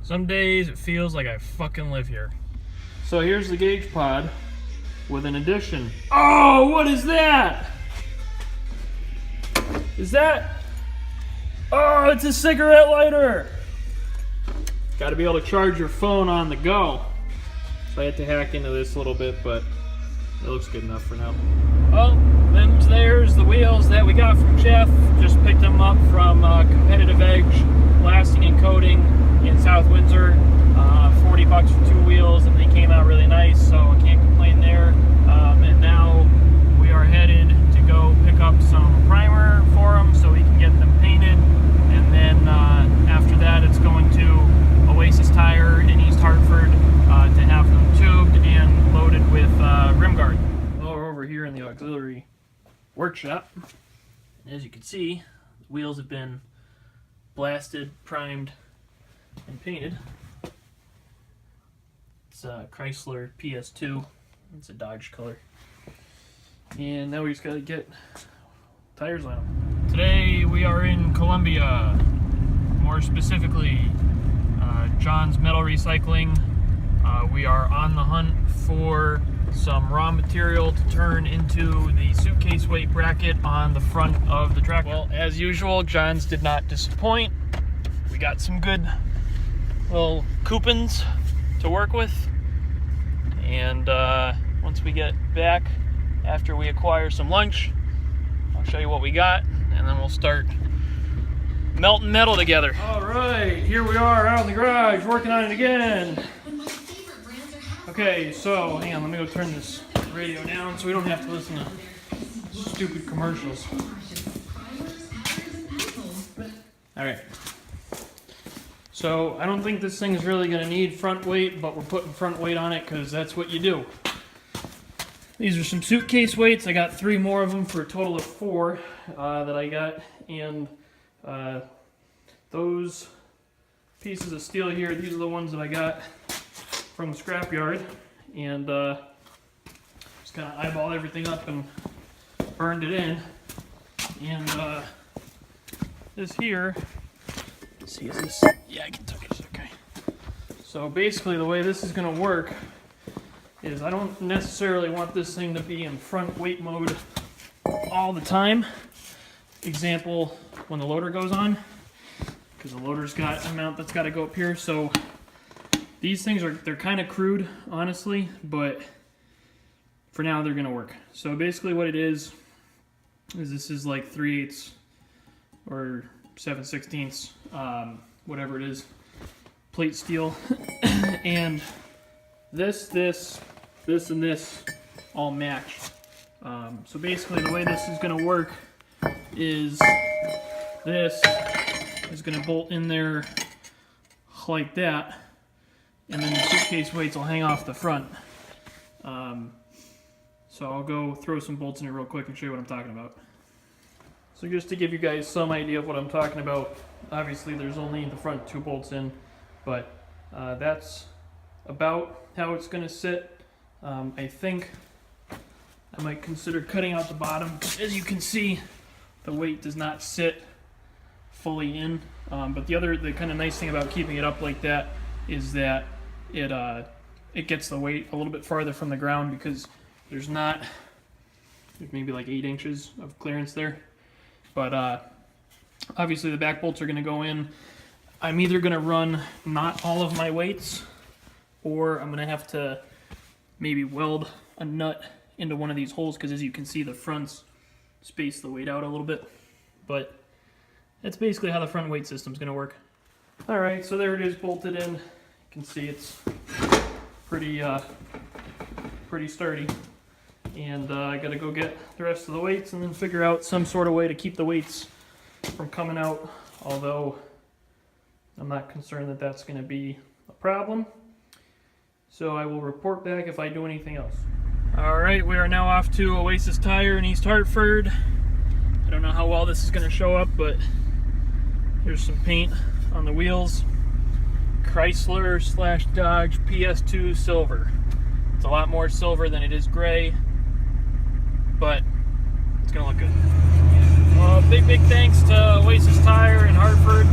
Some days it feels like I fucking live here. So here's the gauge pod with an addition. Oh, what is that? Is that? Oh, it's a cigarette lighter. Got to be able to charge your phone on the go. So I had to hack into this a little bit, but it looks good enough for now. Well, there's the wheels that we got from Jeff. Just picked them up from Competitive Edge Blasting and Coating in South Windsor. $40 for 2 wheels, and they came out really nice, so I can't complain there. And now we are headed to go pick up some primer for them so we can get them painted. And then after that, it's going to Oasis Tire in East Hartford to have them tubed and loaded with rim guard. Well, we're over here in the auxiliary workshop. As you can see, the wheels have been blasted, primed, and painted. It's a Chrysler PS2. It's a Dodge color. And now we just gotta get tires on them. Today we are in Columbia, more specifically John's Metal Recycling. We are on the hunt for some raw material to turn into the suitcase weight bracket on the front of the tractor. Well, as usual, John's did not disappoint. We got some good little coupons to work with, and once we get back after we acquire some lunch, I'll show you what we got, and then we'll start melting metal together. All right, here we are out in the garage working on it again. Okay, so hang on, let me go turn this radio down so we don't have to listen to stupid commercials. All right. So I don't think this thing is really going to need front weight, but we're putting front weight on it because that's what you do. These are some suitcase weights. I got 3 more of them for a total of 4 that I got. And those pieces of steel here, these are the ones that I got from the scrapyard. And just kind of eyeballed everything up and burned it in. And this here, let's see, is this? Yeah, I can touch this, okay. So basically the way this is going to work is I don't necessarily want this thing to be in front weight mode all the time. Example, when the loader goes on, because the loader's got a mount that's got to go up here. So these things they're kind of crude, honestly, but for now they're going to work. So basically what it is this is like 3/8 or 7/16, whatever it is, plate steel, and this, and this all match. So basically the way this is going to work is this is going to bolt in there like that, and then the suitcase weights will hang off the front. So I'll go throw some bolts in it real quick and show you what I'm talking about. So just to give you guys some idea of what I'm talking about, obviously there's only the front 2 bolts in, but that's about how it's going to sit. I think I might consider cutting out the bottom. As you can see, the weight does not sit fully in, but the kind of nice thing about keeping it up like that is that it gets the weight a little bit farther from the ground, because there's maybe like 8 inches of clearance there. But obviously the back bolts are going to go in. I'm either going to run not all of my weights, or I'm going to have to maybe weld a nut into one of these holes, because as you can see, the fronts space the weight out a little bit. But that's basically how the front weight system is going to work. All right, so there it is bolted in. You can see it's pretty sturdy. And I gotta go get the rest of the weights and then figure out some sort of way to keep the weights from coming out, although I'm not concerned that that's going to be a problem. So I will report back if I do anything else. Alright, we are now off to Oasis Tire in East Hartford. I don't know how well this is going to show up, but here's some paint on the wheels. Chrysler/Dodge PS2 silver. It's a lot more silver than it is gray, but it's gonna look good. Big thanks to Oasis Tire in Hartford